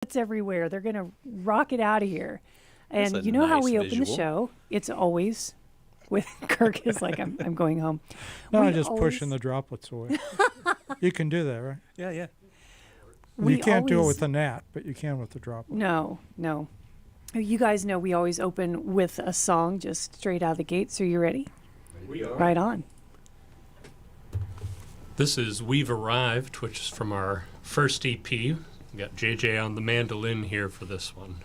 It's everywhere. They're going to rock it out of here. That's And a you know how nice we open the visual. show? It's always with Kirk is like, I'm going home. No, We I'm just always- pushing the droplets away. You can do that, right? Yeah, yeah. we You can't do it always- with the gnat, but you can with the droplet. No. You guys know we always open with a song just straight out of the gate. So you ready? We are. Right on. This is We've Arrived, which is from our first EP. We got JJ on the mandolin here for this one.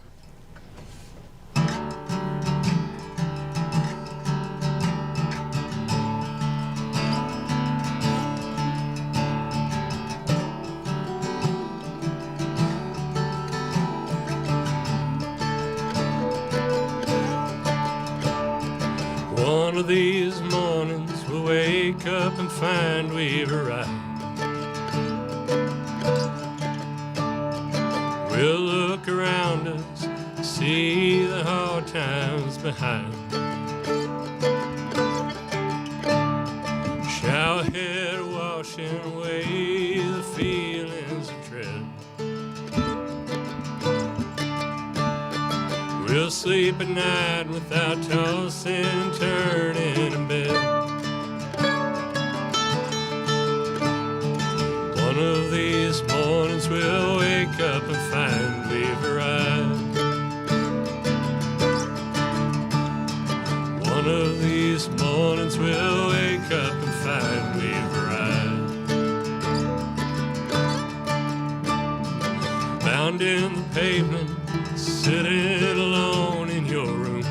One of these mornings we'll wake up and find we've arrived. We'll look around us, see the hard times behind. Shower head washing away the feelings of dread. We'll sleep at night without tossing and turning in bed. One of these mornings we'll wake up and find we've arrived. One of these mornings we'll wake up and find we've arrived. Bound in the pavement, sitting alone in your room.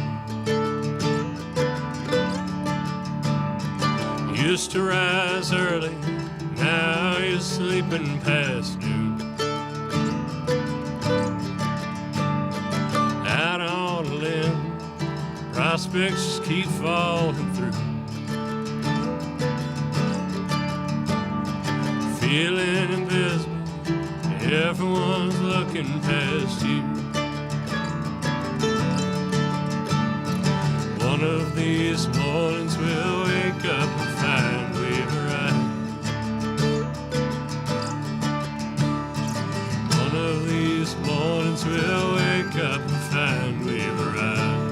Used to rise early, now you're sleeping past noon. Out on a limb, prospects just keep falling through. Feeling invisible, everyone's looking past you. One of these mornings we'll wake up and find we've arrived. One of these mornings we'll wake up and find we've arrived.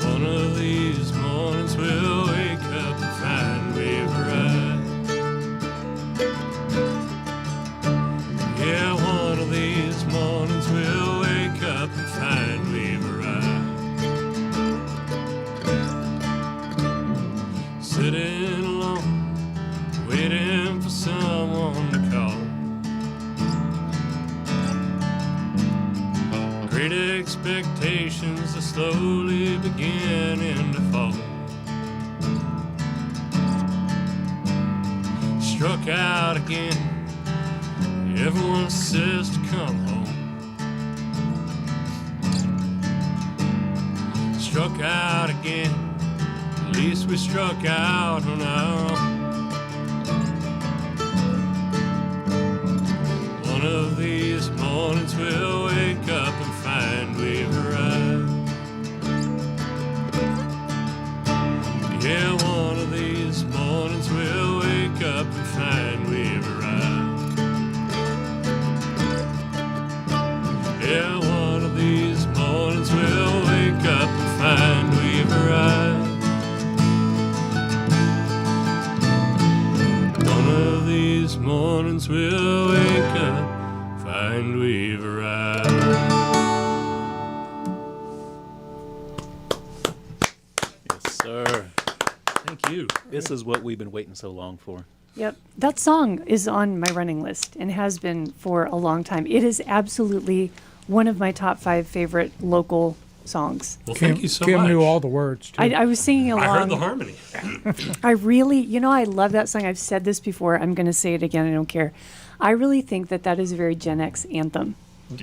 One of these mornings we'll wake up and find we've arrived. Yeah, one of these mornings we'll wake up and find we've arrived. Sitting alone, waiting for someone to call. Great expectations are slowly beginning to fall. Struck out again, everyone says to come home. Struck out again, at least we struck out on our own. One of these mornings we'll wake up and find we've arrived. Yeah, one of these mornings we'll wake up and find we've arrived. Yeah, one of these mornings we'll wake up and find we've arrived. One of these mornings we'll wake up, find we've arrived. Yes, sir. Thank you. This is what we've been waiting so long for. Yep. That song is on my running list and has been for a long time. It is absolutely one of my top 5 favorite local songs. Well, thank you so Kim much. knew all the words, too. I was singing along. I heard the harmony. I really, I love that song. I've said this before. I'm going to say it again. I don't care. I really think that is a very Gen X anthem.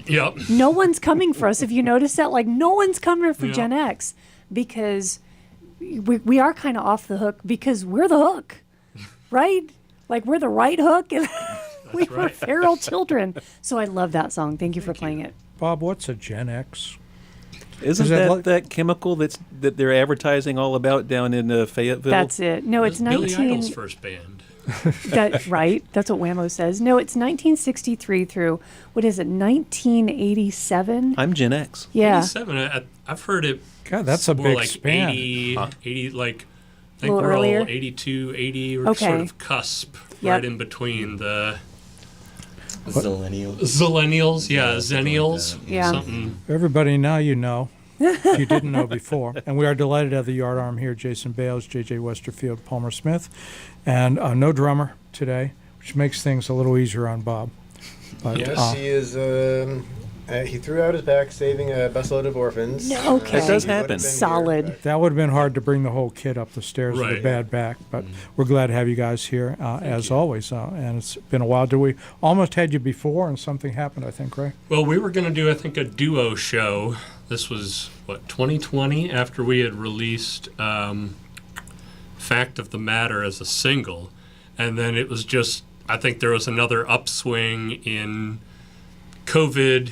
Yep. No one's coming for us. If you notice that, like, no one's coming for Yeah. Gen X because we are kind of off the hook because we're the hook, right? Like, we're the right hook, and we were right. feral children. So I love that song. Thank you for playing it. Bob, what's a Gen X? Isn't Is that that like- that chemical that they're advertising all about down in Fayetteville? That's it. No, it's Billy 19. Idol's first band. Right. That's what Whammo says. No, it's 1963 through, what is it, 1987? I'm Gen X. Yeah. 87. I've heard it God, that's a more big like span. 80, like, I think Little we're earlier? all 82, 80, or Okay. sort of cusp Yep. right in between the Zillennial. Zillennials, yeah, something like Zennials, that. Yeah. something. Everybody now you know. If you didn't know before. And we are delighted to have the Yardarm here, Jason Bales, J.J. Westerfield, Palmer Smith, and no drummer today, which makes things a little easier on Bob. But, Yes, he is. He threw out his back saving a busload of orphans. No, okay. That does he would have happen. been here, Solid. but- that would have been hard to bring the whole kid up the stairs with a Right. bad back, but we're glad to have you guys here, as always. And it's been a while. We almost had you before, and something happened, I think, right? Well, we were going to do, I think, a duo show. This was, 2020, after we had released Fact of the Matter as a single. And then it was just, I think there was another upswing in COVID,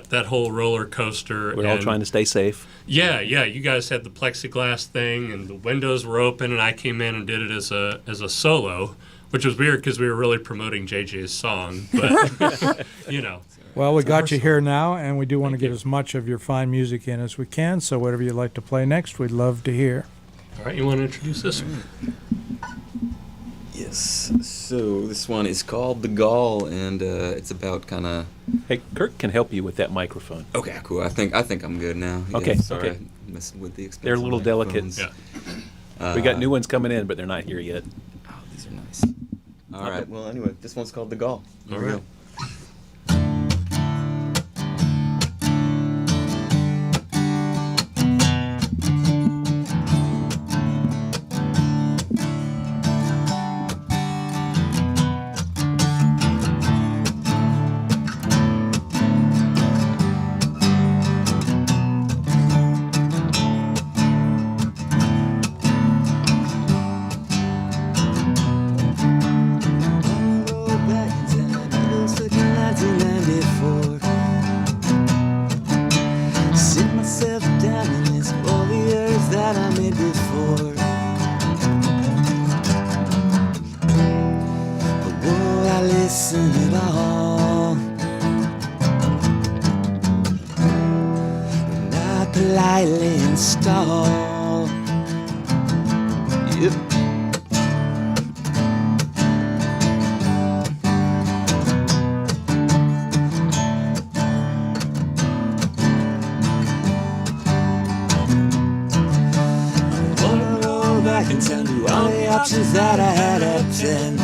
that whole roller coaster. We're all and- trying to stay safe. Yeah. You guys had the plexiglass thing, and the windows were open, and I came in and did it as a solo, which was weird because we were really promoting JJ's song. But, Well, we got you here now, and we do want to get as much of your fine music in as we can, so whatever you'd like to play next, we'd love to hear. All right, you want to introduce this one? Yes. So this one is called The Gall, and it's about kind of. Hey, Kirk can help you with that microphone. Okay, cool. I think I'm good now. Okay, Sorry, okay. I messed with the expensive They're a little delicate. microphones. Yeah. We got new ones coming in, but they're not here yet. Oh, these are nice. All right. Well, anyway, this one's called The Gall. Here All we right. go. Sit myself down and list all the errors that I made before. But would I listen at all? And I politely install. Yep. Wanna roll back and tell you all the options that I had at 10.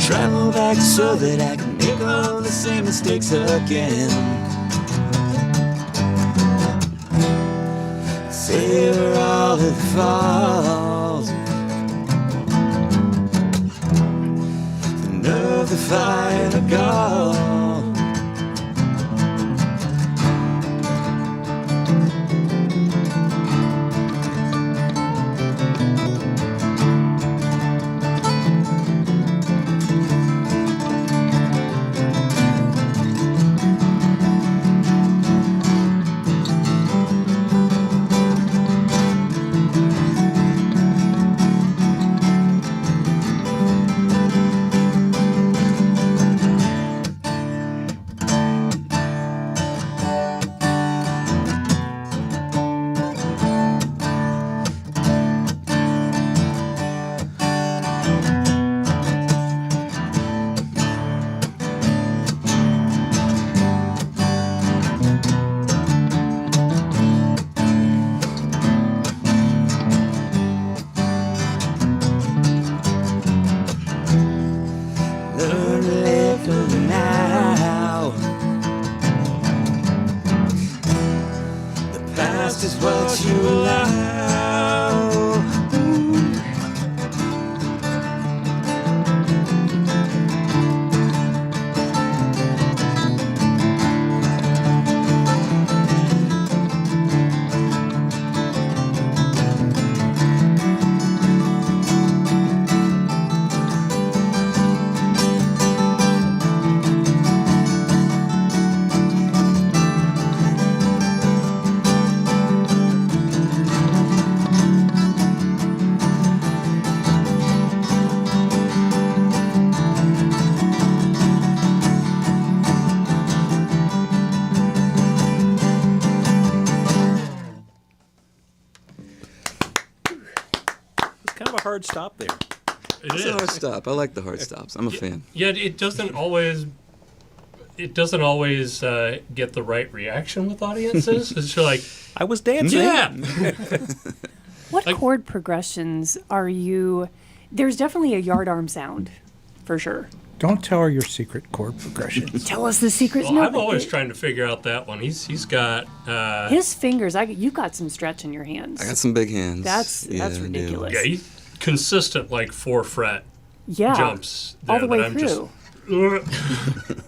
Travel back so that I can make all the same mistakes again. Savor all of the falls. The nerve, the fire, the gall. kind of a hard stop there. It It's a hard is. stop. I like the hard stops. I'm a fan. Yeah, it doesn't always. It doesn't always get the right reaction with audiences. It's just like, I was dancing. yeah, What Like- chord progressions are you? There's definitely a Yardarm sound, for sure. Don't tell her your secret chord progressions. Tell us the secrets. well, No, I'm but always trying to figure out that one. He's got. his fingers. You've got some stretch in your hands. I got some big hands. That's Yeah, I do. ridiculous. Yeah, he's consistent like 4-fret Yeah, jumps all there the way that I'm just. through.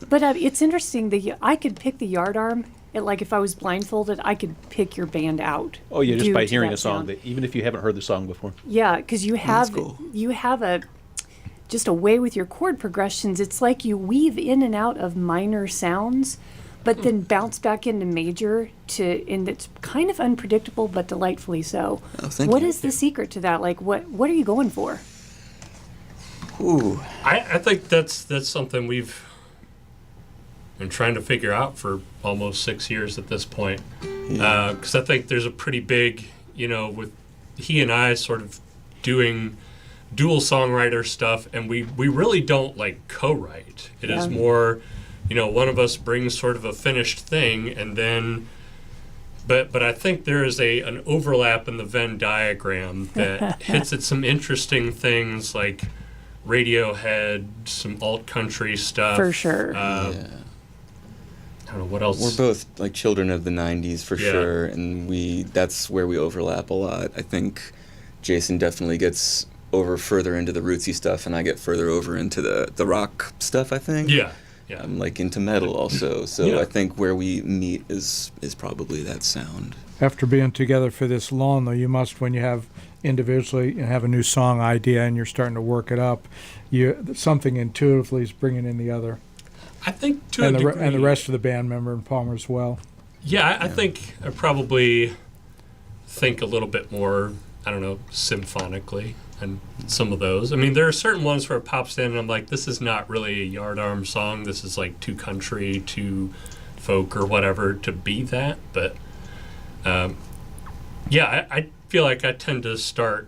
But it's interesting that I could pick the Yardarm. Like if I was blindfolded, I could pick your band out. Oh, yeah, just due by to hearing that a song, sound. that, even if you haven't heard the song before. Yeah, because you have cool. just a way with your chord progressions. It's like you weave in and out of minor sounds, but then bounce back into major and it's kind of unpredictable but delightfully so. Oh, thank What you. is the secret to that? Like what are you going for? Ooh. I think that's something we've been trying to figure out for almost 6 years at this point. Because I think there's a pretty big, with he and I sort of doing dual songwriter stuff, and we really don't like co-write. It is Yeah. more, one of us brings sort of a finished thing, and then. But I think there is an overlap in the Venn diagram that hits at some interesting things like Radiohead, some alt country stuff. For sure. I don't know what else. We're both like children of the '90s for Yeah. sure, and that's where we overlap a lot. I think Jason definitely gets further into the rootsy stuff, and I get further over into the rock stuff. I think. Yeah. I'm like into metal also, so Yeah. I think where we meet is probably that sound. After being together for this long, though, you must, when you have individually and have a new song idea and you're starting to work it up, something intuitively is bringing in the other, I think to and a degree. and the rest of the band member and Palmer as well. Yeah, I think I probably think a little bit more, I don't know, symphonically and some of those. I mean, there are certain ones where it pops in and I'm like, this is not really a Yardarm song. This is like too country, too folk or whatever to be that. But yeah, I feel like I tend to start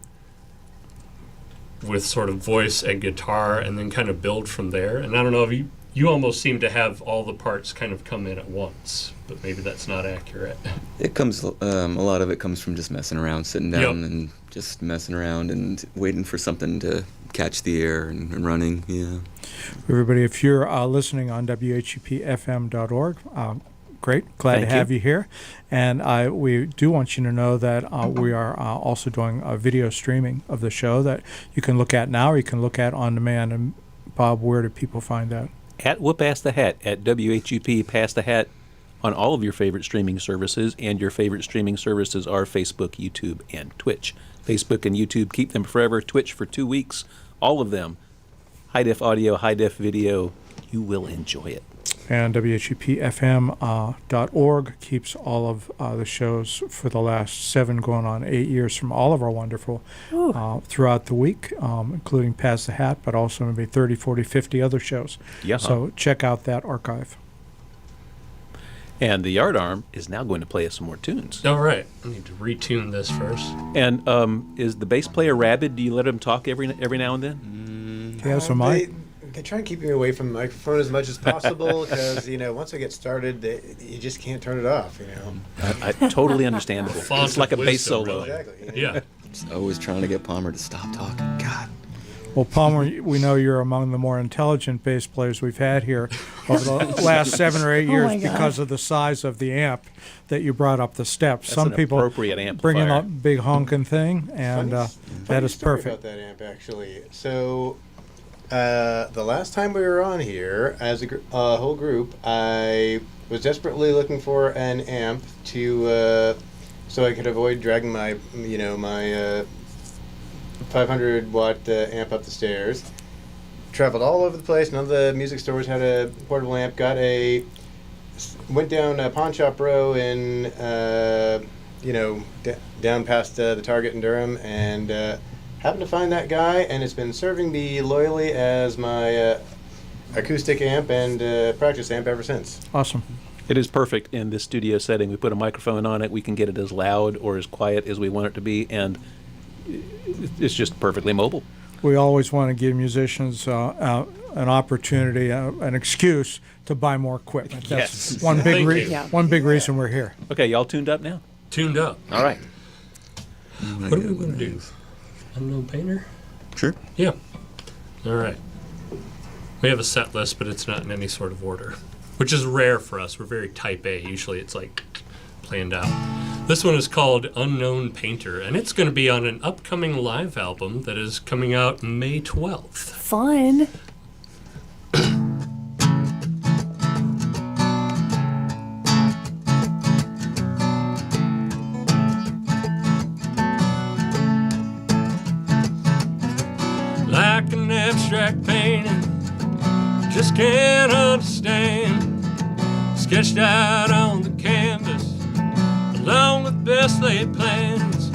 with sort of voice and guitar and then kind of build from there. And I don't know if you almost seem to have all the parts kind of come in at once, but maybe that's not accurate. It comes a lot of it comes from just messing around, sitting down Yep. and just messing around and waiting for something to catch the air and running. Yeah. Everybody, if you're listening on WHUPFM.org, great. Glad Thank to have you. you here. And we do want you to know that we are also doing video streaming of the show that you can look at now or you can look at on demand. And Bob, where do people find that? At Whoop Pass the Hat, at WHUP Pass the Hat, on all of your favorite streaming services, and your favorite streaming services are Facebook, YouTube, and Twitch. Facebook and YouTube, keep them forever. Twitch for 2 weeks, all of them. High-def audio, high-def video. You will enjoy it. And WHUPFM.org keeps all of the shows for the last 7 going on 8 years from all of our wonderful throughout the week, including Pass the Hat, but also maybe 30, 40, 50 other shows. Yeah. So check out that archive. And the Yardarm is now going to play us some more tunes. All right, I need to retune this first. And is the bass player rabid? Do you let him talk every now and then? Do you have some mic? They try and keep me away from the microphone as much as possible because, once I get started, you just can't turn it off, I totally understandable. Font It's like a of bass wisdom, solo. really. Exactly. Yeah. Just always trying to get Palmer to stop talking. God. Well, Palmer, we know you're among the more intelligent bass players we've had here over the last 7 or 8 years my God. because of the size of the amp that you brought up the steps. That's Some an people appropriate bring in amplifier. a big honking thing, and that Funny is story perfect. about that amp, actually. So, the last time we were on here, as a whole group, I was desperately looking for an amp to, so I could avoid dragging my 500 watt amp up the stairs. Traveled all over the place. None of the music stores had a portable amp. Went down Pawn Shop Row in, down past the Target in Durham, and happened to find that guy, and it's been serving me loyally as my acoustic amp and practice amp ever since. Awesome. It is perfect in this studio setting. We put a microphone on it. We can get it as loud or as quiet as we want it to be. And it's just perfectly mobile. We always want to give musicians an opportunity, an excuse to buy more equipment. That's Yes. one big Thank you. Yeah. one big reason we're here. Okay, y'all tuned up now? Tuned up. All right. What are we going to do? Unknown painter? Sure. Yeah. All right. We have a set list, but it's not in any sort of order, which is rare for us. We're very type A. Usually it's like planned out. This one is called Unknown Painter, and it's going to be on an upcoming live album that is coming out May 12th. Fun. Like an abstract painting, just can't understand. Sketched out on the canvas, along with best laid plans.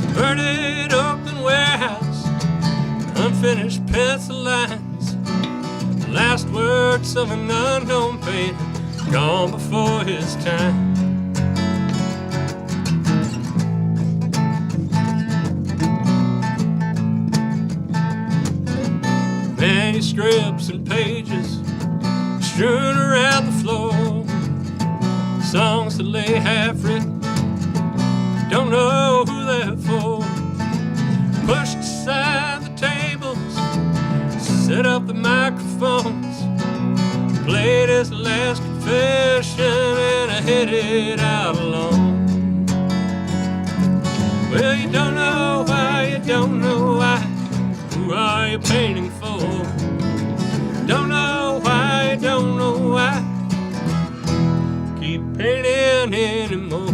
Converted open warehouse, unfinished pencil lines. The last words of an unknown painter, gone before his time. Manuscripts and pages strewn around the floor. Songs that lay half written, don't know who they're for. Pushed aside the tables, set up the microphones, played his last confession, and I headed out alone. Well, you don't know why, you don't know why. Who are you painting for? Don't know why, don't know why. Keep painting anymore.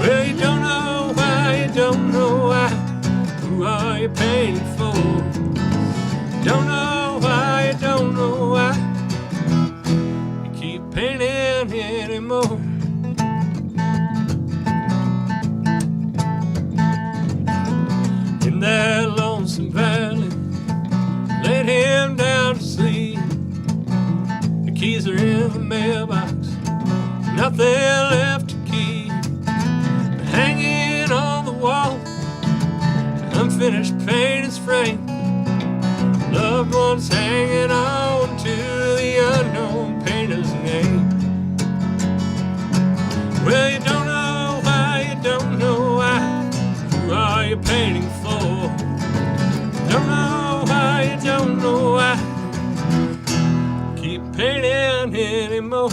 Well, you don't know why, you don't know why. Who are you painting for? Don't know why, you don't know why. You keep painting anymore. In that lonesome valley, laid him down to sleep. The keys are in the mailbox, nothing left to keep. Hanging on the wall, unfinished painting's frame. Loved ones hanging on to the unknown painter's name. Well, you don't know why, you don't know why. Who are you painting for? Don't know why, you don't know why. Keep painting anymore.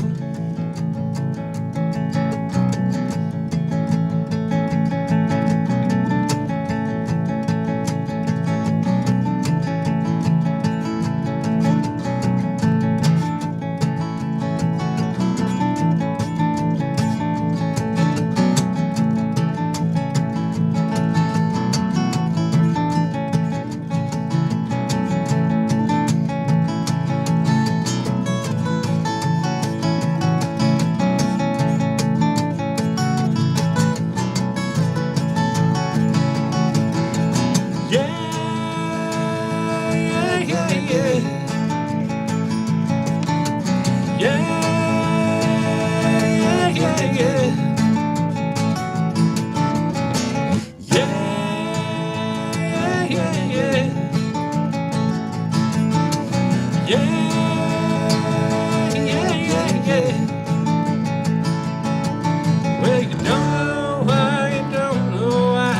Well, you don't know why, you don't know why.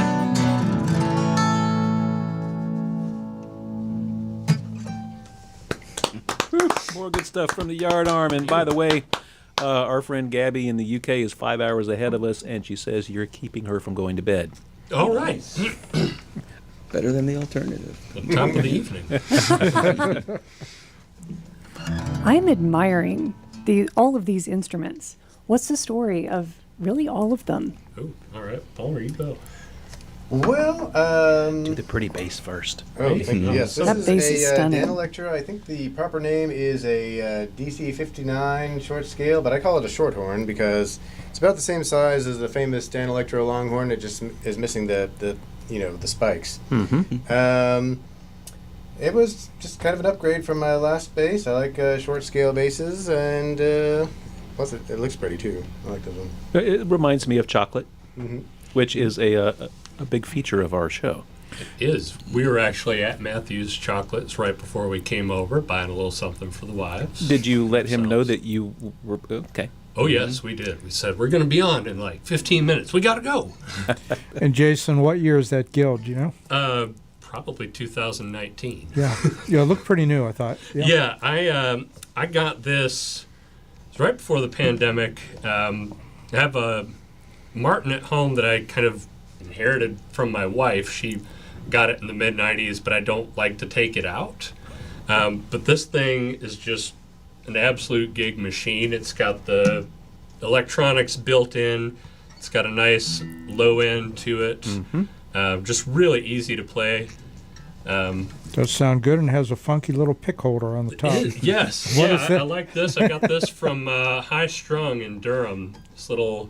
More good stuff from the Yardarm. And by the way, our friend Gabby in the UK is 5 hours ahead of us, and she says you're keeping her from going to bed. All right. Better than the alternative. Top of the evening. I'm admiring all of these instruments. What's the story of really all of them? Oh, all right. Palmer, you go. Well, Do the pretty bass first. oh, thank you. Yes, this That is bass a is stunning. Dan Electra. I think the proper name is a DC-59 short scale, but I call it a short horn because it's about the same size as the famous Dan Electra longhorn. It just is missing the spikes. Mm-hmm. It was just kind of an upgrade from my last bass. I like short scale basses, and plus it looks pretty too. I like this one. It reminds me of Chocolate, Mm-hmm. which is a big feature of our show. It is. We were actually at Matthew's Chocolates right before we came over, buying a little something for the wives. Did you let him know Themselves. that you were okay? Oh, yes, we did. We said, we're going to be on in like 15 minutes. We got to go. And Jason, what year is that guild? Do you know? Probably 2019. Yeah, yeah, it looked pretty new. I thought. Yeah, I got this it was right before the pandemic. I have a Martin at home that I kind of inherited from my wife. She got it in the mid-90s, but I don't like to take it out. But this thing is just an absolute gig machine. It's got the electronics built in. It's got a nice low end to it. Just really easy to play. Does sound good and has a funky little pick holder on the top. Yes. What Yeah, is it? I like this. I got this from High Strung in Durham. This little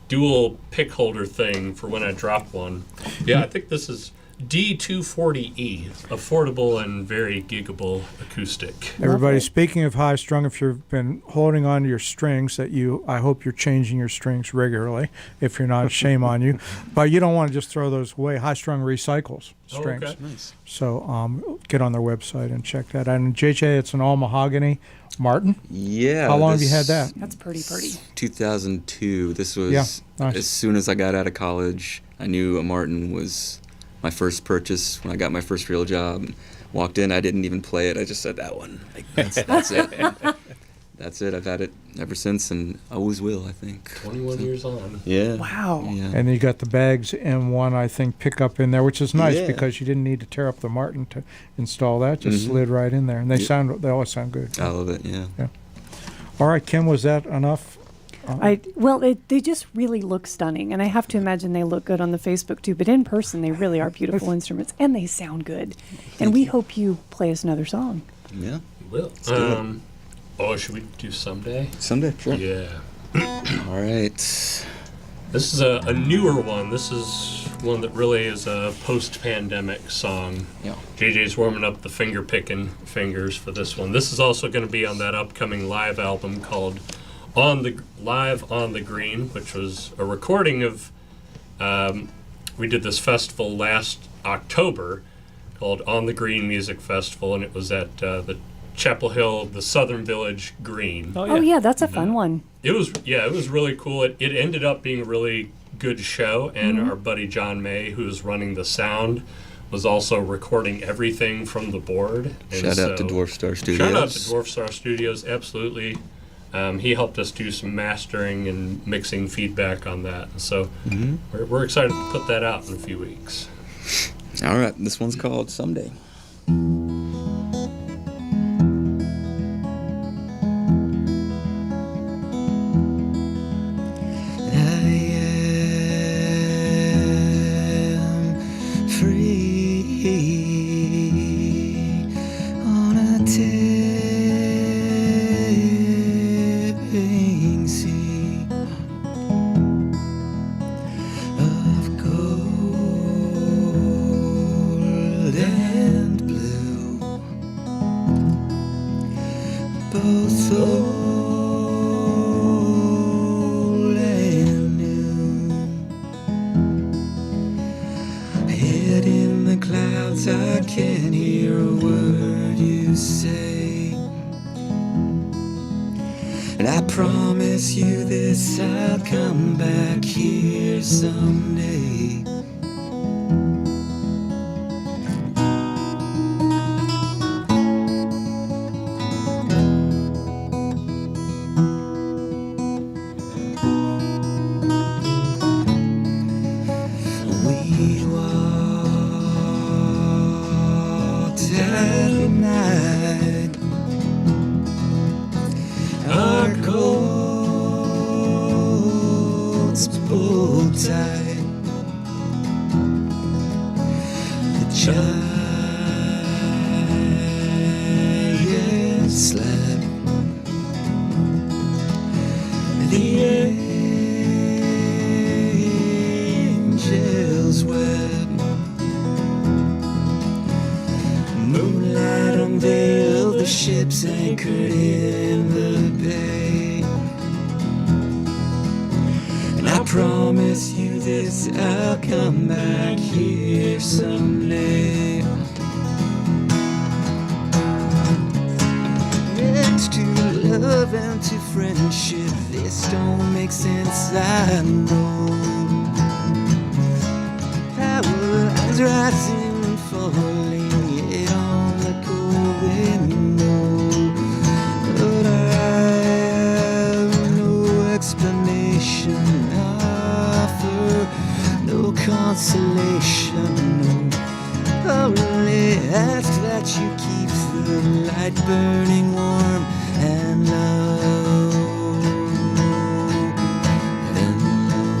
dual pick holder thing for when I drop one. Yeah, I think this is D240E, affordable and very giggable acoustic. Everybody, Lovely. speaking of high strung, if you've been holding on to your strings, I hope you're changing your strings regularly. If you're not, shame on you. But you don't want to just throw those away. High strung recycles strings. Oh, okay. Nice. So get on their website and check that out. And JJ, it's an all mahogany Martin. Yeah. How long have you this- had that? That's pretty. 2002. This was Yeah, nice. as soon as I got out of college. I knew a Martin was my first purchase when I got my first real job. Walked in, I didn't even play it. I just said that one. Like, that's it. That's it. I've had it ever since, and always will. I think. 21 years on. Yeah. Wow. Yeah. And you got the Bags M1, I think, pickup in there, which is nice Yeah. because you didn't need to tear up the Martin to install that. Just Mhm. slid right in there, and they Yep. they always sound good. I love it. Yeah. All right, Kim, was that enough? They just really look stunning, and I have to imagine they look good on the Facebook too. But in person, they really are beautiful instruments, and they sound good. And we hope you play us another song. Yeah. We will. do it. Should we do Someday? Someday. Sure. Yeah. All right. This is a newer one. This is one that really is a post-pandemic song. Yeah. JJ's warming up the finger-picking fingers for this one. This is also going to be on that upcoming live album called Live on the Green, which was a recording of, we did this festival last October called On the Green Music Festival, and it was at the Chapel Hill, the Southern Village Green. Oh yeah, that's a fun one. It was really cool. It ended up being a really good show, and our buddy John May, who's running the sound, was also recording everything from the board. And Shout out to Dwarf Star Studios. Shout out to Dwarf Star Studios, absolutely. He helped us do some mastering and mixing feedback on that. And so we're excited to put that out in a few weeks. All right. This one's called Someday. Both old and new. Head in the clouds, I can't hear a word you say. And I promise you this, I'll come back here someday. We walked at night, our coats pulled tight. giant slab. The angel's web. Moonlight unveiled the ships anchored in the bay. And I promise you this, I'll come back here someday. Next to love and to friendship, this don't make sense, I know. Power is rising and falling, yet on the cold window. But I have no explanation, offer no consolation, no. Only ask that you keep the light burning warm and low. And low.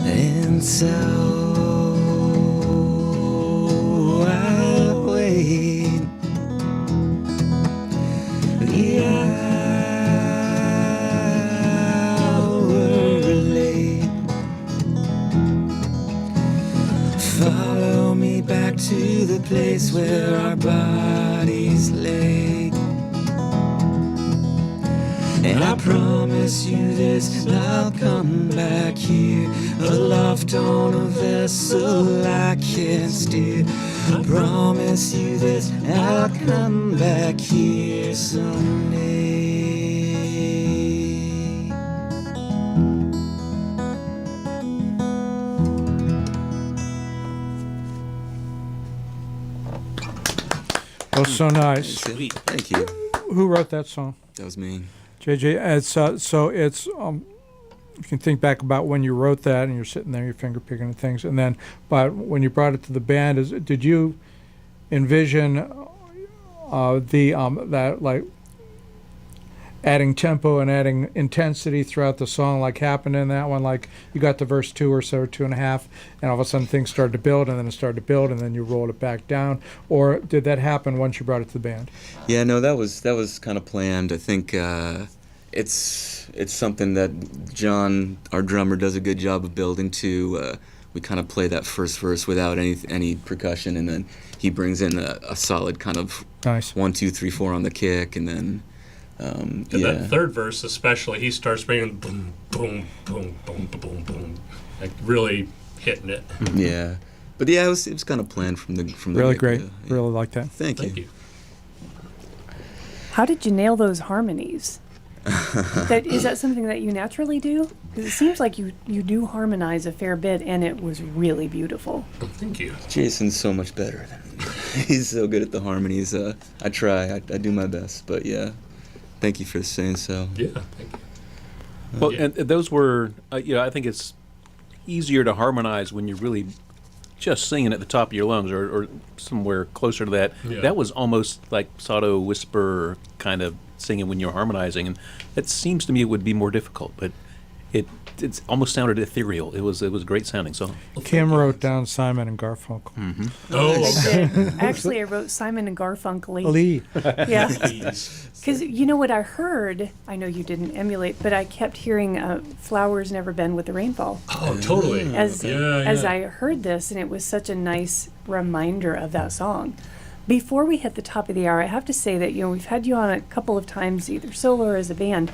And so I wait. The hour late. Follow me back to the place where our bodies lay. And I promise you this, I'll come back here, aloft on a vessel I can't steer. I promise you this, I'll come back here someday. Oh, so nice. Sweet. Thank you. Who wrote that song? That was me. JJ, it's so it's you can think back about when you wrote that and you're sitting there, your finger picking at things, and then but when you brought it to the band, did you envision that like adding tempo and adding intensity throughout the song like happened in that one? Like you got to verse 2 or so, 2.5, and all of a sudden things started to build, and then it started to build, and then you rolled it back down, or did that happen once you brought it to the band? Yeah, no, that was kind of planned. I think it's something that John, our drummer, does a good job of building to. We kind of play that first verse without any percussion, and then he brings in a solid kind of Nice. 1, 2, 3, 4 on the kick, and then That third verse especially, he starts bringing boom, boom, boom, boom, boom, boom, like really hitting it. Yeah, but yeah, it was kind of planned from the Really get-go. great. Yeah. Really like that. Thank you. How did you nail those harmonies? Is that something that you naturally do? Because it seems like you do harmonize a fair bit, and it was really beautiful. Thank you. Jason's so much better than me. He's so good at the harmonies. I try. I do my best, but yeah. Thank you for saying so. Yeah, thank you. Well, Yeah. and those were, I think it's easier to harmonize when you're really just singing at the top of your lungs or somewhere closer to that. Yeah. That was almost like Sato whisper kind of singing when you're harmonizing, and it seems to me it would be more difficult, but it's almost sounded ethereal. It was great sounding. So Kim wrote down Simon and Garfunkel. Oh, okay. Actually, I wrote Simon and Garfunkel. Lee. Yeah. Please. Because you know what I heard? I know you didn't emulate, but I kept hearing "Flowers Never Bend with the Rainfall" Oh, totally. as yeah. I heard this, and it was such a nice reminder of that song. Before we hit the top of the hour, I have to say that we've had you on a couple of times, either solo or as a band,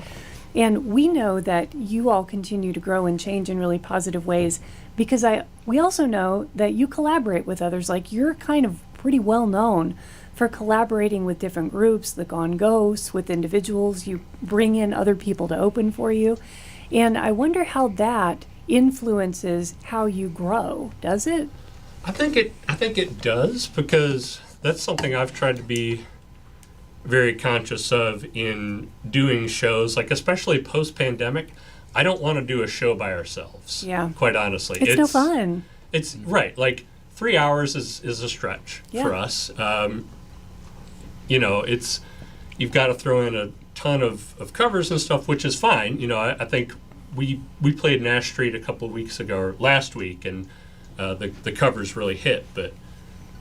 and we know that you all continue to grow and change in really positive ways because we also know that you collaborate with others. Like you're kind of pretty well known for collaborating with different groups, the Gone Ghosts, with individuals. You bring in other people to open for you. And I wonder how that influences how you grow. Does it? I think it does, because that's something I've tried to be very conscious of in doing shows, like especially post-pandemic. I don't want to do a show by ourselves. Yeah. Quite honestly. It's no fun. It's right. Like 3 hours is a stretch Yeah. for us. you've got to throw in a ton of covers and stuff, which is fine. You know, I think we played Nash Street a couple of weeks ago, or last week, and the covers really hit. But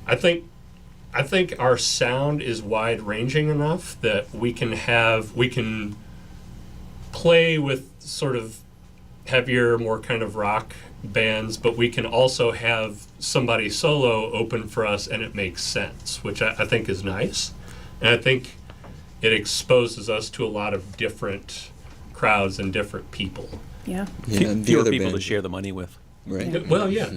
I think our sound is wide ranging enough that we can play with sort of heavier, more kind of rock bands, but we can also have somebody solo open for us and it makes sense, which I think is nice. And I think it exposes us to a lot of different crowds and different people. Yeah. Yeah, and the Fewer other people to band- share the money with. Right. Well, yeah.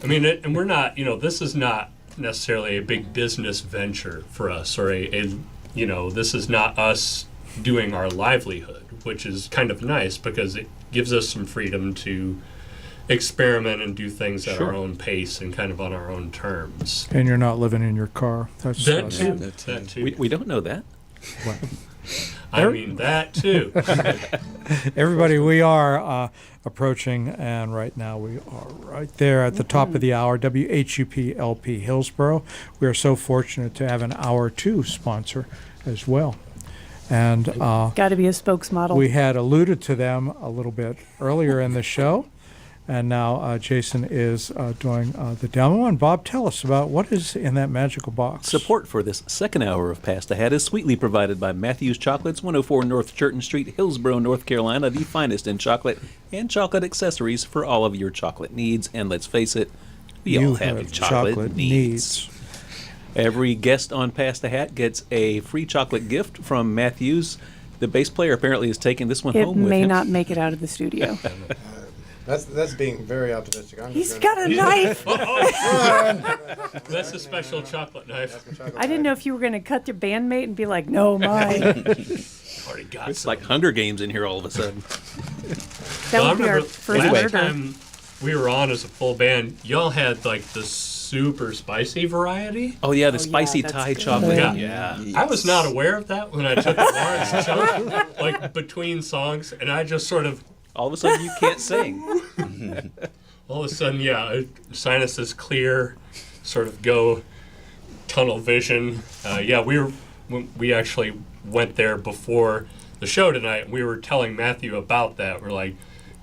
I mean, and we're not, this is not necessarily a big business venture for us, or this is not us doing our livelihood, which is kind of nice because it gives us some freedom to experiment and do things at our own pace and kind of on our own terms. And you're not living in your car. That's That too. That's That too. We don't know that. I mean, that too. Everybody, we are approaching, and right now we are right there at the top of the hour, WHUP LP Hillsboro. We are so fortunate to have an Hour 2 sponsor as well. And Got to be a spokesmodel. we had alluded to them a little bit earlier in the show, and now Jason is doing the demo. And Bob, tell us about what is in that magical box. Support for this second hour of Past the Hat is sweetly provided by Matthews Chocolates, 104 North Churton Street, Hillsboro, North Carolina, the finest in chocolate and chocolate accessories for all of your chocolate needs. And let's face it, we all have chocolate needs. Every guest on Past the Hat gets a free chocolate gift from Matthews. The bass player apparently is taking this one It home with may him. not make it out of the studio. That's being very optimistic. He's got a knife. That's a special chocolate knife. I didn't know if you were going to cut your bandmate and be like, no, mine. Already got It's some. like Hunger Games in here all of a sudden. That Well, I would be our remember first last murder. time we were on as a full band, y'all had like the super spicy variety. Oh, yeah, the yeah, spicy that's Thai good. chocolate. Yeah. I was not aware of that when I took the Lawrence chunk, like between songs, and I just sort of, All of a sudden, you can't sing. all of a sudden, sinuses clear, sort of go tunnel vision. We actually went there before the show tonight, and we were telling Matthew about that. We're like,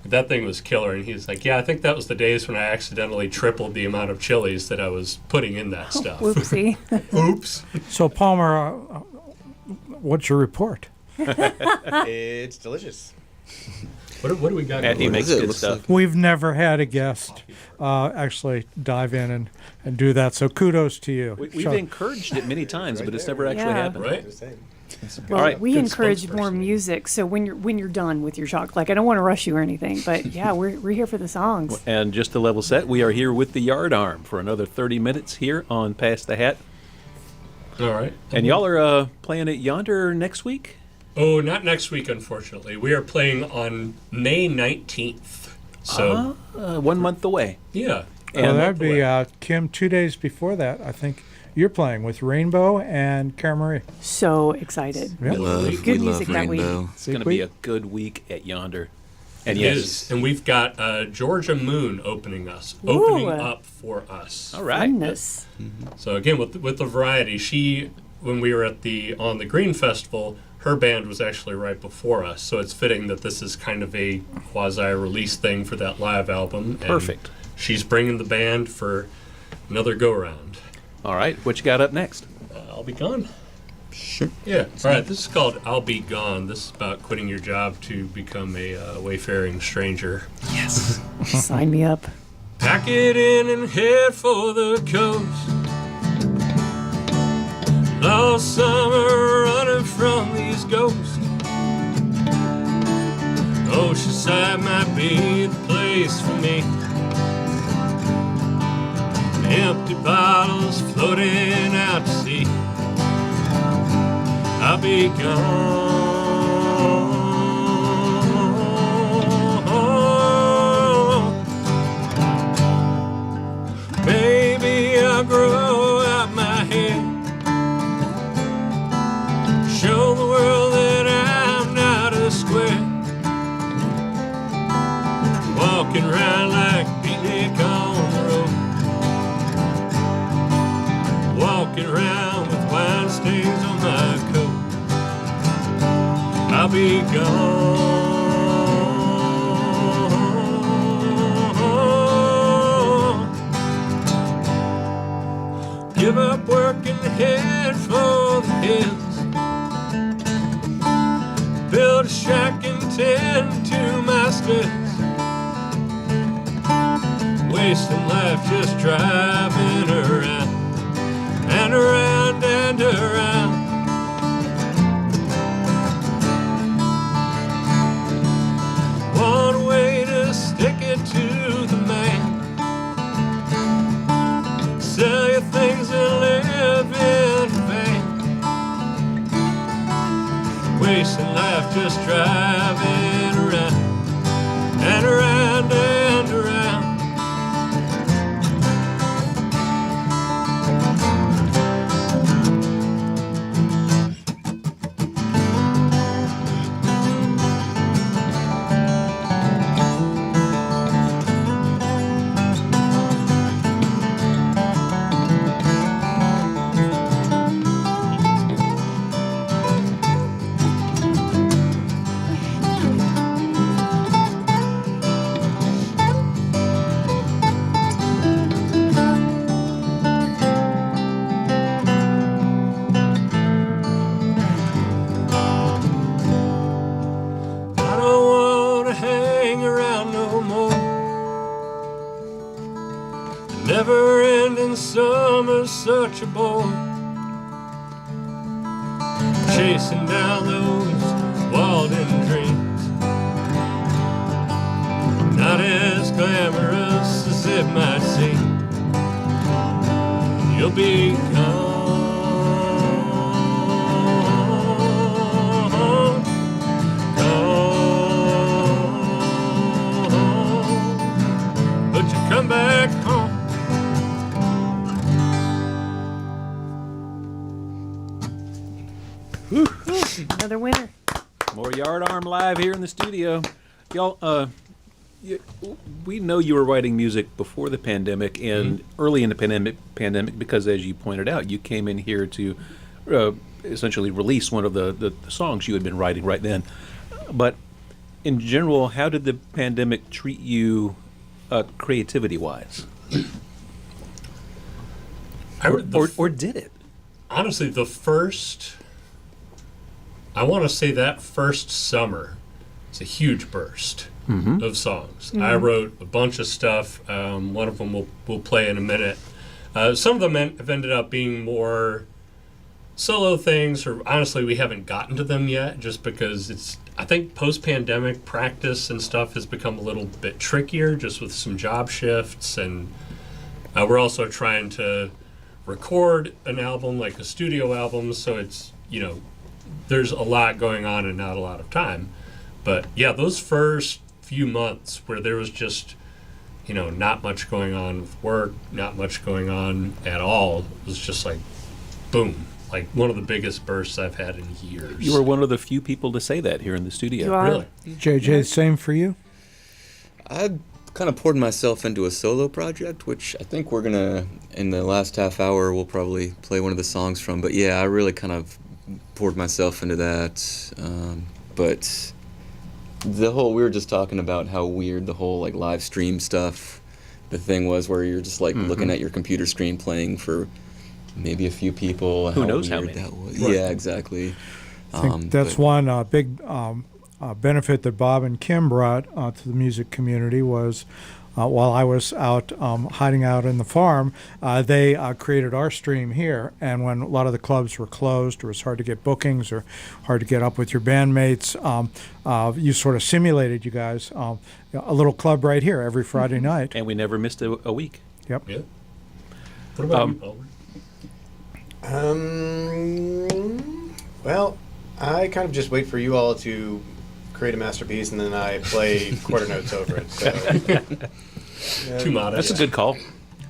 that thing was killer, and he's like, yeah, I think that was the days when I accidentally tripled the amount of chilies that I was putting in that stuff. Whoopsie. Oops. So, Palmer, what's your report? It's delicious. What do we got Matthew going? makes It good looks stuff. We've never had a guest actually dive in and do that, so kudos to you. We've So- encouraged it many times, but it's never actually Yeah. happened. Right? Just saying. Well, All right. we Good encourage more spokesperson. music. So when you're done with your chocolate, like I don't want to rush you or anything, but yeah, we're here for the songs. And just to level set, we are here with the Yardarm for another 30 minutes here on Past the Hat. All right. And y'all are playing at Yonder next week? Oh, not next week, unfortunately. We are playing on May 19th. So, 1 month away. yeah. Well, And that'd be Kim. 2 days before that, I think you're playing with Rainbow and Cara Marie. So excited. Yeah. We love, Good we music love that week. Rainbow. It's going to be a good week at Yonder. And It yes, is. And we've got Georgia Moon opening Ooh. up for us. all right. Funness. So again, with the variety, when we were on the Green Festival, her band was actually right before us. So it's fitting that this is kind of a quasi-release thing for that live album. And Perfect. she's bringing the band for another go-round. All right, what you got up next? I'll be gone. Sure. Yeah. All right. This is called "I'll Be Gone." This is about quitting your job to become a wayfaring stranger. Sign me up. Pack it in and head for the coast. Lost summer running from these ghosts. Oceanside might be the place for me. Empty bottles floating out to sea. I'll be gone. Maybe I'll grow out my hair. Show the world that I'm not a square. Walking around like beatnik on the road. Walking around with wine stains on my coat. I'll be gone. Give up working head for the hills, build a shack and tend to my stills, wasting life just driving around and around and around. One way to stick it to the man, sell your things and live in vain, wasting life just driving around and around and around. I don't wanna hang around no more. Never ending summer's such a bore. Chasing down those Walden dreams, not as glamorous as it might seem. You'll be gone. But you come back home. Another winner. More Yardarm live here in the studio. Y'all, we know you were writing music before the pandemic and early in the pandemic because, as you pointed out, you came in here to essentially release one of the songs you had been writing right then. But in general, how did the pandemic treat you creativity-wise? Or did it? Honestly, I want to say that first summer, it's a huge burst of songs. I wrote a bunch of stuff. One of them we'll play in a minute. Some of them have ended up being more solo things, or honestly, we haven't gotten to them yet, just because I think post-pandemic practice and stuff has become a little bit trickier, just with some job shifts, and we're also trying to record an album, like a studio album, so it's, there's a lot going on and not a lot of time. But yeah, those first few months where there was just, not much going on with work, not much going on at all, it was just like, boom, like one of the biggest bursts I've had in years. You were one of the few people to say that here in the studio. You are. Really? JJ, same for you? I kind of poured myself into a solo project, which I think we're gonna, in the last half hour, we'll probably play one of the songs from. But yeah, I really kind of poured myself into that. But we were just talking about how weird the whole like live stream stuff, the thing was where you're just like looking at your computer screen playing for maybe a few people. Who knows how weird many? that was. Right. Yeah, exactly. I think that's one big benefit that Bob and Kim brought to the music community was while I was out hiding out in the farm, they created our stream here. And when a lot of the clubs were closed, or it was hard to get bookings or hard to get up with your bandmates, you sort of simulated, you guys, a little club right here every Friday night. And we never missed a week. Yep. Yeah. What about you, Palmer? Well, I kind of just wait for you all to create a masterpiece, and then I play quarter notes over it. So, Too modest. That's a good call.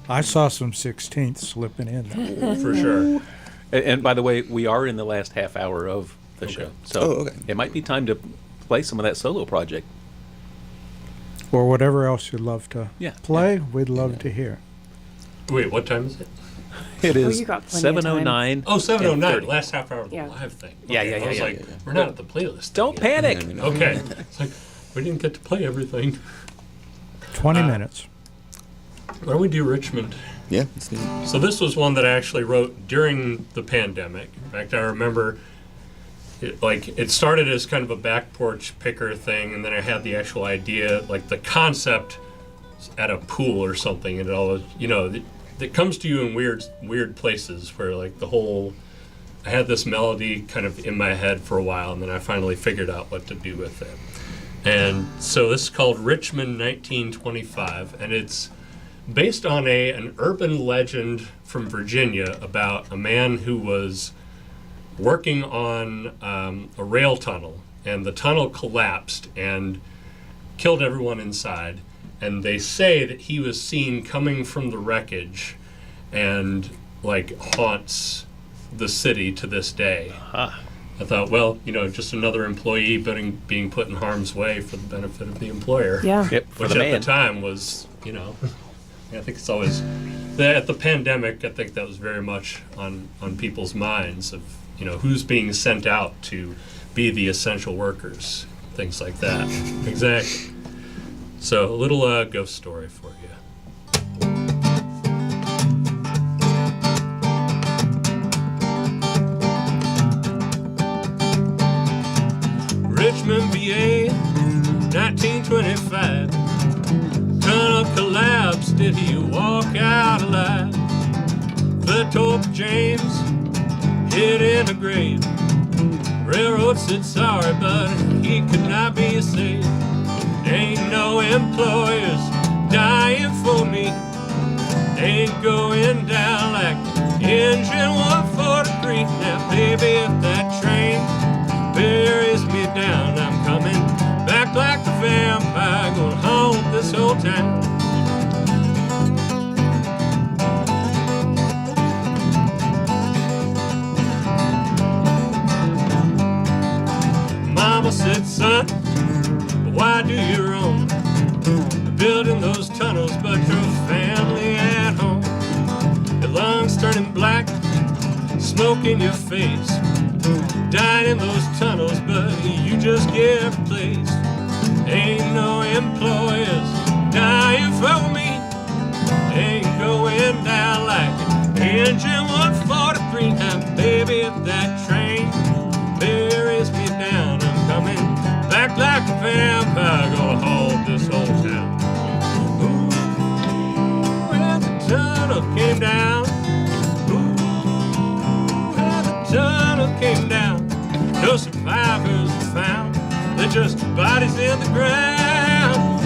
I saw some 16ths slipping in there. For sure. And by the way, we are in the last half hour of the show. So it might be time to play some of that solo project. Or whatever else you'd love to Yeah. play, we'd love to hear. Wait, what time is it? It is you got plenty of time. 7:09. Oh, 7:09, 30. last half hour of the Yeah. live thing. Yeah, Okay, yeah, I was yeah, like, yeah, yeah. we're not at the playlist. Don't thing yet. panic. No. Okay. It's like, we didn't get to play everything. 20 minutes. Why don't we do Richmond? Yeah, it's neat. So this was one that I actually wrote during the pandemic. In fact, I remember it started as kind of a back porch picker thing, and then I had the actual idea, like the concept at a pool or something, and it all, it comes to you in weird places where like I had this melody kind of in my head for a while, and then I finally figured out what to do with it. And so this is called Richmond 1925, and it's based on an urban legend from Virginia about a man who was working on a rail tunnel, and the tunnel collapsed and killed everyone inside. And they say that he was seen coming from the wreckage and like haunts the city to this day. I thought, well, just another employee being put in harm's way for the benefit of the employer. Yeah. Yep, for Which the at man. the time was, I think it's always, at the pandemic, I think that was very much on people's minds of, who's being sent out to be the essential workers, things like that. Exactly. So a little ghost story for you. Richmond, VA, 1925. Tunnel collapsed, did he walk out alive? The Torp James hid in a grave. Railroad said sorry, but he could not be saved. Ain't no employers dying for me. Ain't going down like engine 143. Now, baby, if that train buries me down, I'm coming back like a vampire, gonna haunt this whole town. Mama said, son, why do you roam? Building those tunnels, but your family at home. Your lungs turning black, smoke in your face. Dying in those tunnels, but you just get replaced. Ain't no employers dying for me. Ain't going down like engine 143. Now, baby, if that train buries me down, I'm coming back like a vampire, gonna hold this whole town. Ooh, when the tunnel came down. Ooh, when the tunnel came down. No survivors were found. They're just bodies in the ground.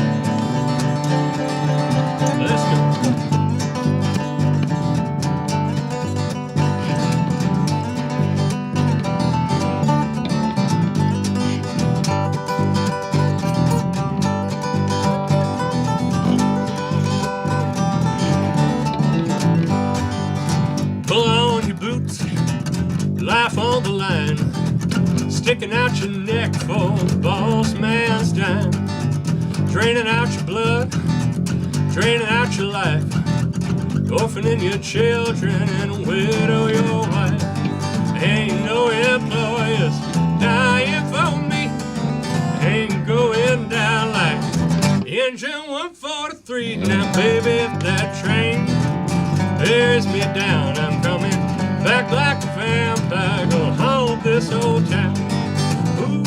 Let's go. Pull on your boots, life on the line, sticking out your neck for the boss man's dime, draining out your blood, draining out your life, orphaning your children and widow your wife. Ain't no employers dying for me, ain't going down like engine 143. Now, baby, if that train bears me down, I'm coming back like a vampire, gonna haunt this old town. Ooh,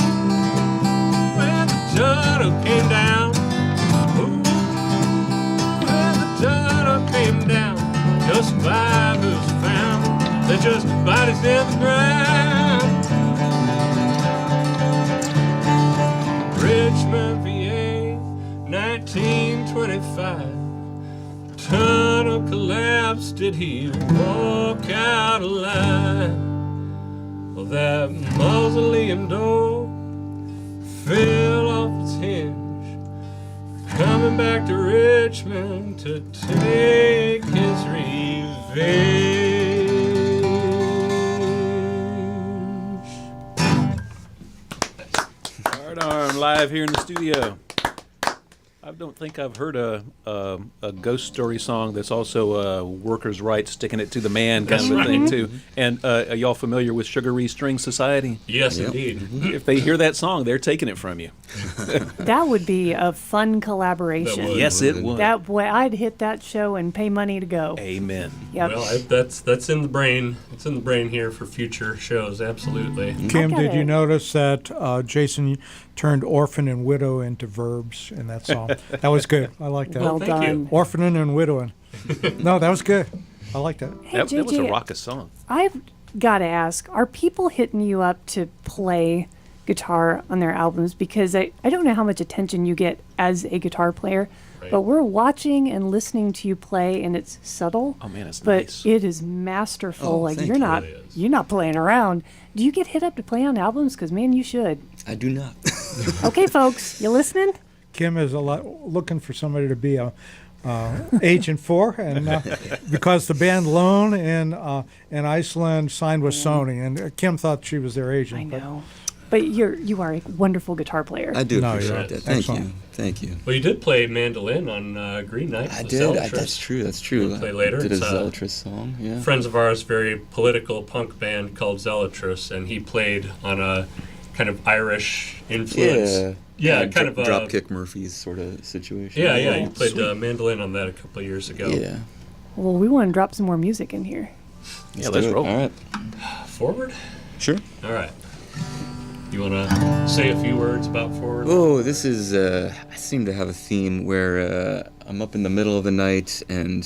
when the tunnel came down. Ooh, when the tunnel came down. No survivors found. They're just bodies in the ground. Richmond, VA, 1925. Tunnel collapsed, did he walk out alive? Well, that mausoleum door fell off its hinge, coming back to Richmond to take his revenge. Yardarm live here in the studio. I don't think I've heard a ghost story song that's also workers' rights, sticking it to the man kind That's of a right. thing too. And are y'all familiar with Sugar Ree String Society? Yes, Yep. indeed. If they hear that song, they're taking it from you. That would be a fun collaboration. That would. Yes, it would. That boy, I'd hit that show and pay money to go. Amen. Yep. Well, that's in the brain. It's in the brain here for future shows. Absolutely. Kim, got did you it. notice that Jason turned orphan and widow into verbs in that song? That was good. I like that. well thank you. done. Orphaning and widowing. No, that was good. I like that. Hey, That was a JJ, raucous song. I've got to ask, are people hitting you up to play guitar on their albums? Because I don't know how much attention you get as a guitar player, Right. but we're watching and listening to you play, and it's subtle. Oh man, it's But nice. it is masterful. Oh, like thank you're you. not, It really is. you're not playing around. Do you get hit up to play on albums? Because man, you should. I do not. Okay, folks, you listening? Kim is looking for somebody to be a agent for, and because the band Lone in Iceland signed with Sony, and Kim thought she was their agent. I but know, but you are a wonderful guitar player. I do No, appreciate you're that. Thank excellent. you. Thank you. Well, you did play mandolin on Green Nights. I the did. Zealotris. That's true. That's true. We'll play later. I did a It's, Zealotris song. Yeah. Friends of ours, very political punk band called Zealotris, and he played on a kind of Irish influence. Yeah, kind of a Dropkick Murphys sort of situation. Yeah, yeah. He Oh, played sweet. mandolin on that a couple of years ago. Yeah. Well, we want to drop some more music in here. Yeah, let's do it. roll. All right. Forward. Sure. All right. You want to say a few words about Forward? Oh, this is. I seem to have a theme where I'm up in the middle of the night and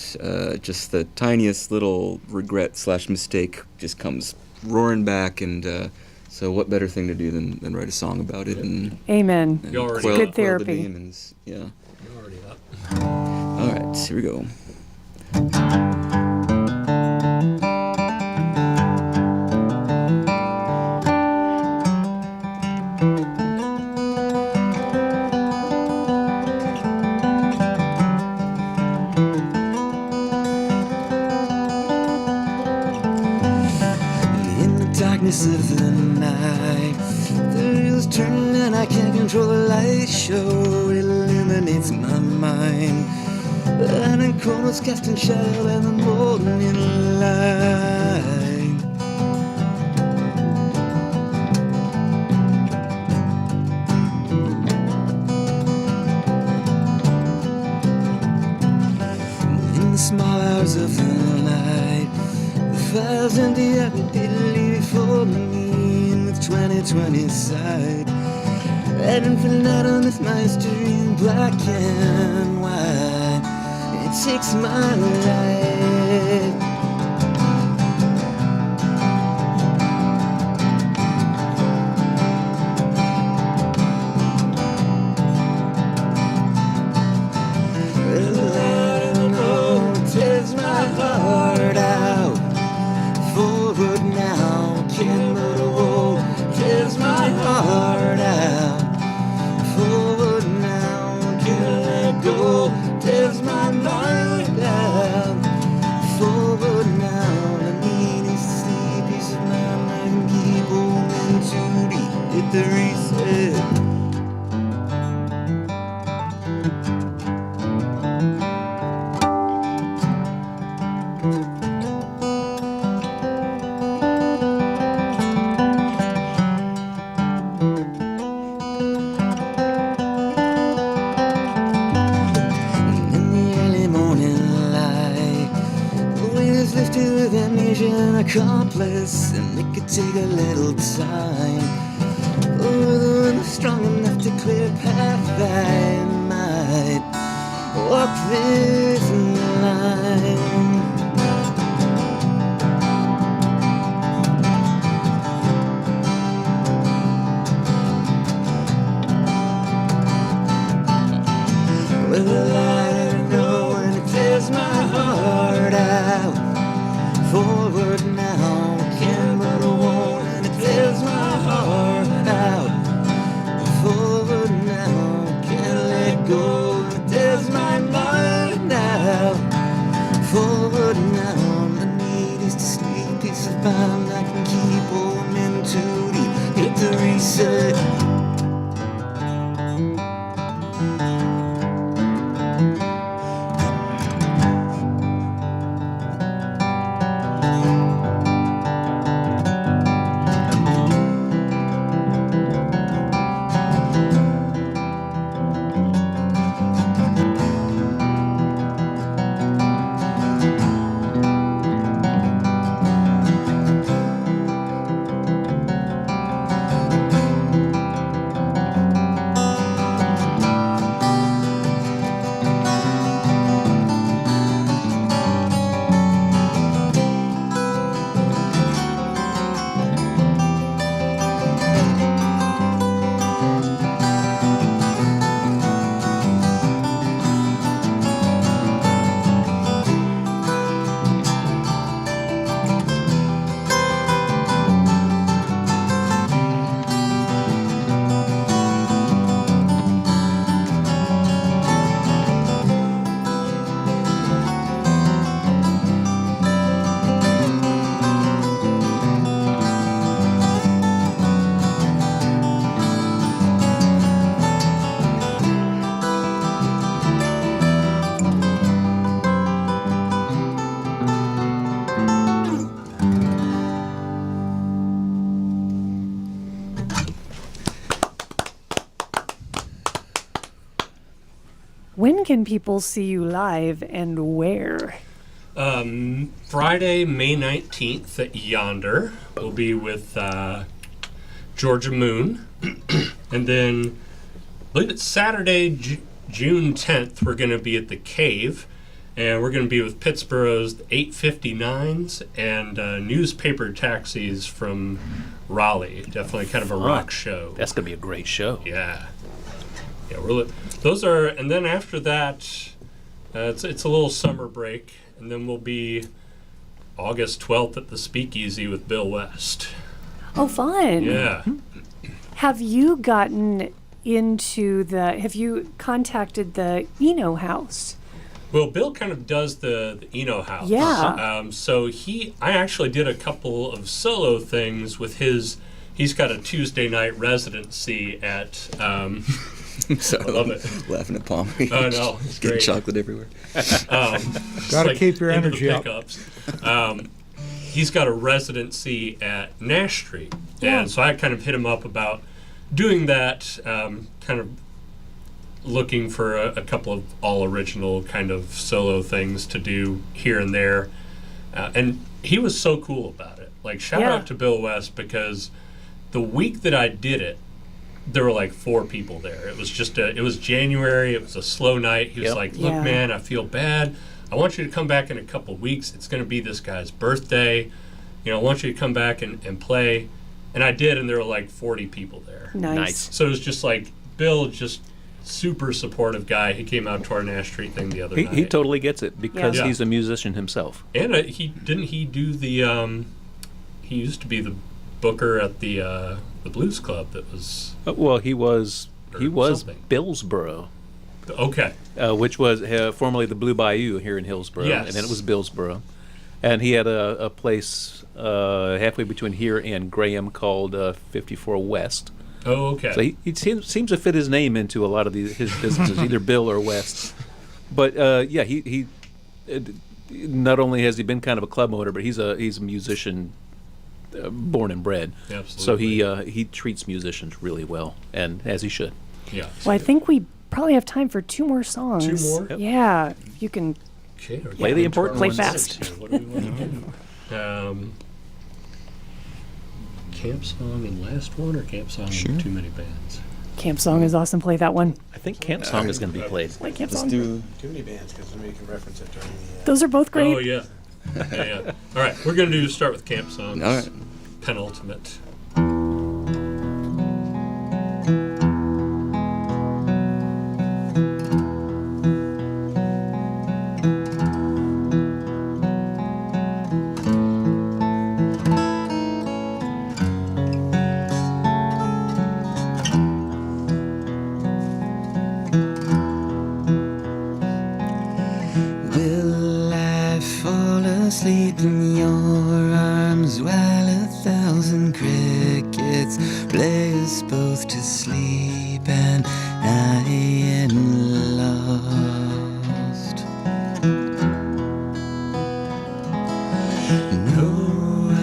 just the tiniest little regret / mistake just comes roaring back, and so what better thing to do than write a song about it and, Amen. and You already- quell, Good quell the therapy. demons. Yeah. You're already up. All right, here we go. In the darkness of the night, the wheels turn and I can't control the light show. It illuminates my mind. And in corners cast in shadow and the morning light. In the small hours of the night, the fire's empty immediately before me. And with 20/20 sight, at infinite night on this my history in black and white. It takes my life. Well, I don't know, it tears my heart out. Forward now, can't let go. Tears my heart out. Forward now, can't let go. Tears my mind out. Forward now, I need is to see peace of mind. I can keep holding too deep. Hit the reset. In the early morning light, the weight is lifted with amnesia and accomplice, and it could take a little time. Oh, the wind is strong enough to clear a path I might walk this line. Well, I don't know when it tears my heart out. Forward now, can't but won't, and it tears my heart out. Forward now, can't let go, and it tears my mind out. When can people see you live and where? Friday, May 19th at Yonder. We'll be with Georgia Moon. And then, I believe it's Saturday, June 10th, we're going to be at the Cave. And we're going to be with Pittsburgh's 859s and newspaper taxis from Raleigh. Definitely kind of a rock show. That's going to be a great show. Yeah. Yeah, those are, and then after that, it's a little summer break, and then we'll be August 12th at the Speakeasy with Bill West. Oh, fun. Yeah. Have you have you contacted the Eno House? Well, Bill kind of does the Eno House. Yeah. So I actually did a couple of solo things with he's got a Tuesday night residency at, So I love it. Laughing at Palm Beach. Oh, no, it's Getting great. chocolate everywhere. Gotta keep your into the energy up. pickups. He's got a residency at Nash Street. Yeah. And so I kind of hit him up about doing that, kind of looking for a couple of all original kind of solo things to do here and there. And he was so cool about it. Like, shout Yeah. out to Bill West, because the week that I did it, there were like 4 people there. It was it was January. It was a slow night. He was Yep. like, look, Yeah. man, I feel bad. I want you to come back in a couple of weeks. It's going to be this guy's birthday. I want you to come back and play. And I did, and there were like 40 people there. Nice. So it was just like, Bill, just super supportive guy. He came out to our Nash Street thing the other night. He totally gets it because Yeah. he's a musician himself. And he do the, he used to be the booker at the Blues Club that was, Well, he was something. Billsboro, okay. which was formerly the Blue Bayou here in Hillsboro, Yes. and then it was Billsboro. And he had a place halfway between here and Graham called 54 West. Oh, okay. So he seems to fit his name into a lot of his businesses, either Bill or West. But yeah, he not only has he been kind of a club owner, but he's a musician, born and bred. Absolutely. So he treats musicians really well, and as he should. Yeah. Well, I think we probably have time for 2 more songs. 2 more? Yep. Yeah. You can. Okay, we're Play getting the into important our Play ones. fast. minutes here. What do we want to do? Camp song and last one, or camp song and too many bands? Camp Song is awesome. Play that one. I think Camp Song is going to be played. Play Camp Let's Song. do. Too many bands because somebody can reference it during the. Those are both great. Oh yeah. Yeah. All right, we're gonna start with camp songs. All right. Penultimate. Will I fall asleep in your arms while 1,000 crickets play us both to sleep and I am lost? No, I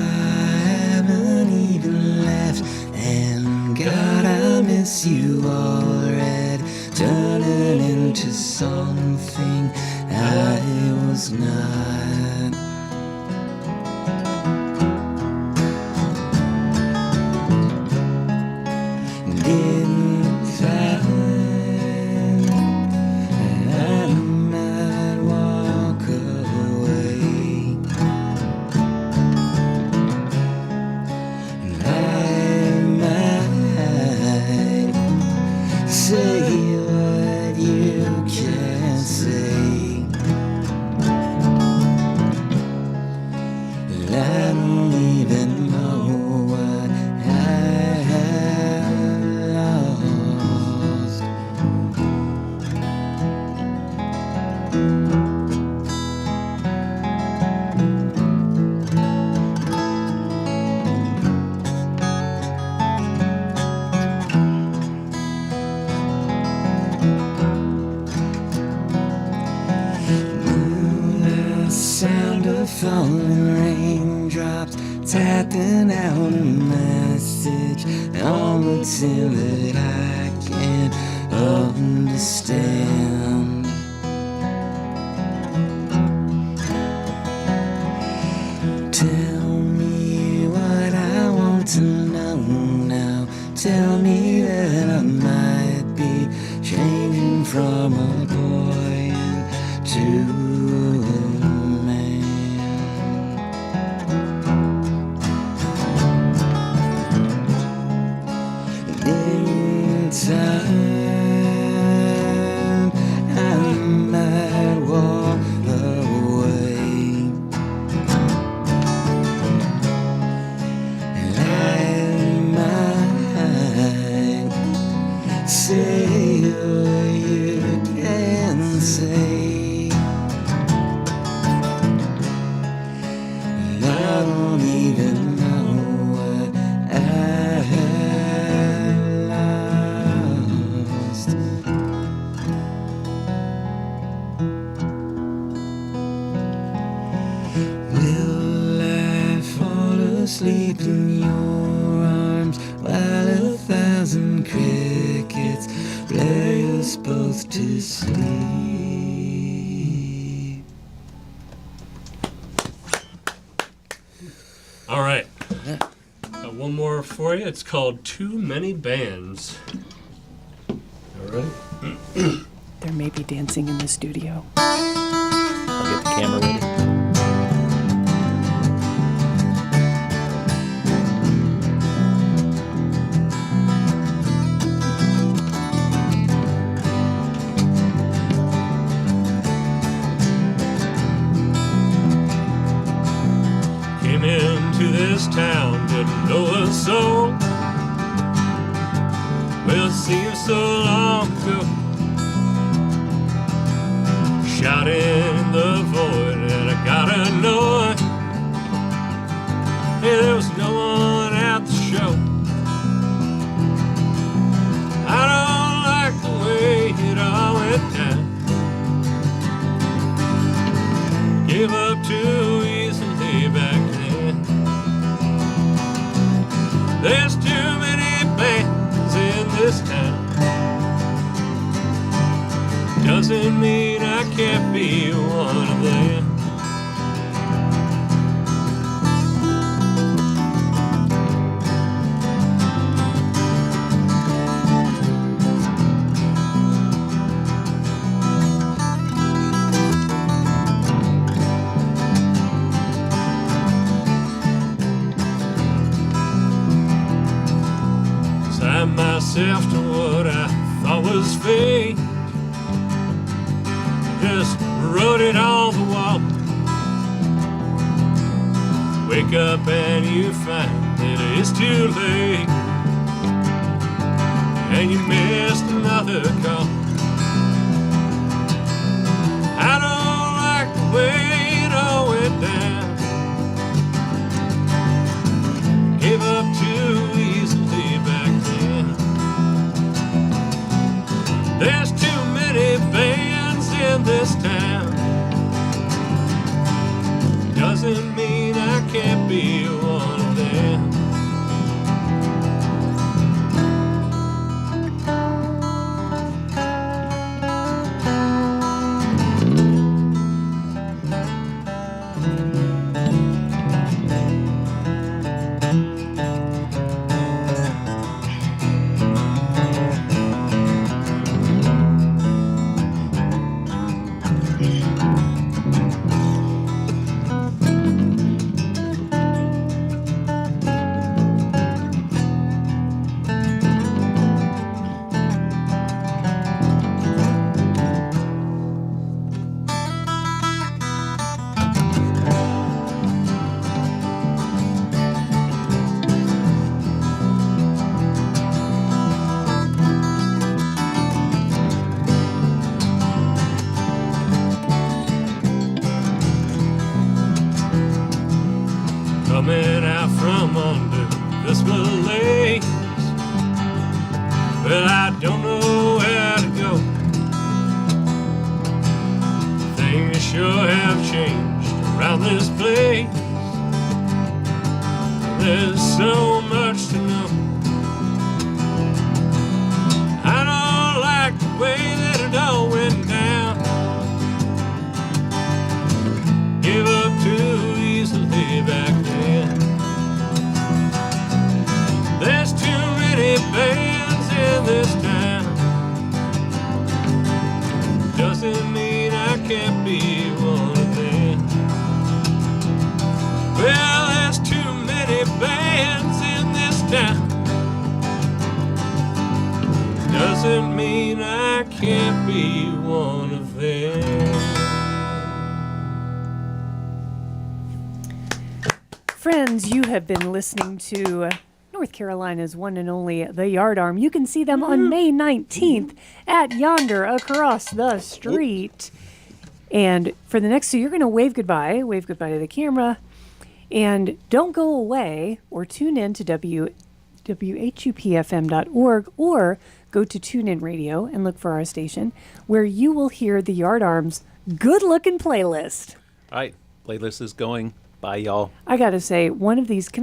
haven't even left, and God, I miss you already, turning into something I was not. Didn't find I might walk away, and I might say what you can't say. I don't even know what I have lost. The sound of falling raindrops tapping out a message on the tin that I can't understand. tell me that I might be changing from a boy into a man. In time, I might walk away, and I might say all you can say. I don't even know what I lost. Will I fall asleep in your arms while 1,000 crickets blare us both to sleep? All right. Got one more for you. It's called Too Many Bands. All right. There may be dancing in the studio. I'll get the camera ready. Came into this town, didn't know a soul. Well, it seems so long ago. Shouting in the void, and I gotta know it. Hey, there was no one at the show. I don't like the way it all went down. Give up too easily back then. There's too many bands in this town. Doesn't mean I can't be one of them. Signed myself to what I thought was fate. Just wrote it on the wall. Wake up and you find that it's too late, and you missed another call. I don't like the way it all went down. Gave up too easily back then. There's too many bands in this town. Doesn't mean I can't be one of them. Coming out from under this malaise. Well, I don't know where to go. Things sure have changed around this place. There's so much to know. I don't like the way that it all went down. Give up too easily back then. There's too many doesn't mean I can't be one of them. Friends, you have been listening to North Carolina's one and only The Yardarm. You can see them on May 19th at Yonder across the street. And for the next, so you're going to wave goodbye to the camera. And don't go away or tune in to WHUPFM.org or go to TuneIn Radio and look for our station where you will hear the Yardarm's good-looking playlist. All right, playlist is going. Bye, y'all. I got to say, one of these, can